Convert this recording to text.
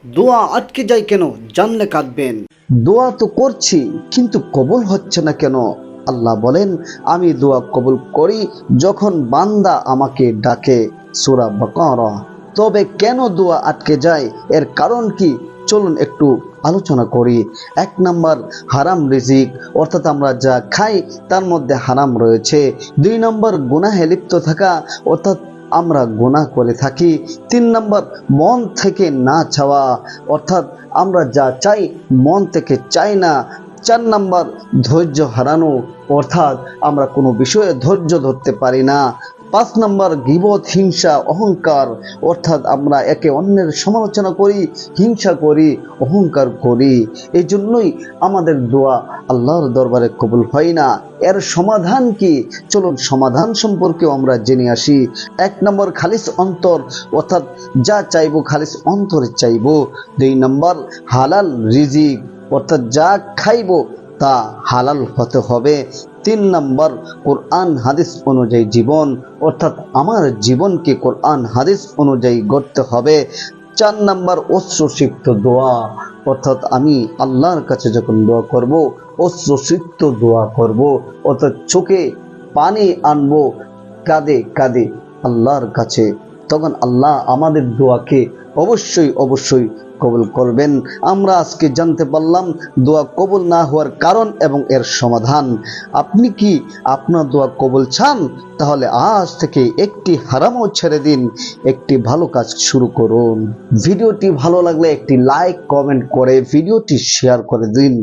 দোয়া আটকে যায় কেন জানলে কাঁদবেন। দোয়া তো করছি কিন্তু কবুল হচ্ছে না কেন। আল্লাহ বলেন, আমি দোয়া কবুল করি যখন বান্দা আমাকে ডাকে। সূরা বাকারা। তবে কেন দোয়া আটকে যায়, এর কারণ কি, চলুন একটু আলোচনা করি। এক নাম্বার, হারাম রিজিক, অর্থাৎ আমরা যা খাই তার মধ্যে হারাম রয়েছে। দুই নম্বর, গুনাহে লিপ্ত থাকা, অর্থাৎ আমরা গুনাহ করে থাকি। তিন নম্বর, মন থেকে না চাওয়া, অর্থাৎ আমরা যা চাই মন থেকে চাই না। চার নম্বর, ধৈর্য হারানো, অর্থাৎ আমরা কোনো বিষয়ে ধৈর্য ধরতে পারি না। পাঁচ নম্বর, গীবত, হিংসা, অহংকার, অর্থাৎ আমরা একে অন্যের সমালোচনা করি, হিংসা করি, অহংকার করি। এই জন্যই আমাদের দোয়া আল্লাহর দরবারে কবুল হয় না। এর সমাধান কি, চলুন সমাধান সম্পর্কেও আমরা জেনে আসি। এক নম্বর, খালিস অন্তর, অর্থাৎ যা চাইবো খালিস অন্তরে চাইবো। দুই নম্বর, হালাল রিজিক, অর্থাৎ যা খাইবো তা হালাল হতে হবে। তিন নম্বর, কোরআন হাদিস অনুযায়ী জীবন, অর্থাৎ আমার জীবনকে কোরআন হাদিস অনুযায়ী গড়তে হবে। চার নম্বর, অশ্রুসিক্ত দোয়া, অর্থাৎ আমি আল্লাহর কাছে যখন দোয়া করব অশ্রুসিক্ত দোয়া করব, অর্থাৎ চোখে পানি আনবো, কাঁদে কাঁদে আল্লাহর কাছে। তখন আল্লাহ আমাদের দোয়াকে অবশ্যই অবশ্যই কবুল করবেন। আমরা আজকে জানতে পারলাম দোয়া কবুল না হওয়ার কারণ এবং এর সমাধান। আপনি কি আপনার দোয়া কবুল চান? তাহলে আজ থেকে একটি হারামও ছেড়ে দিন, একটি ভালো কাজ শুরু করুন। ভিডিওটি ভালো লাগলে একটি লাইক কমেন্ট করে ভিডিওটি শেয়ার করে দিন।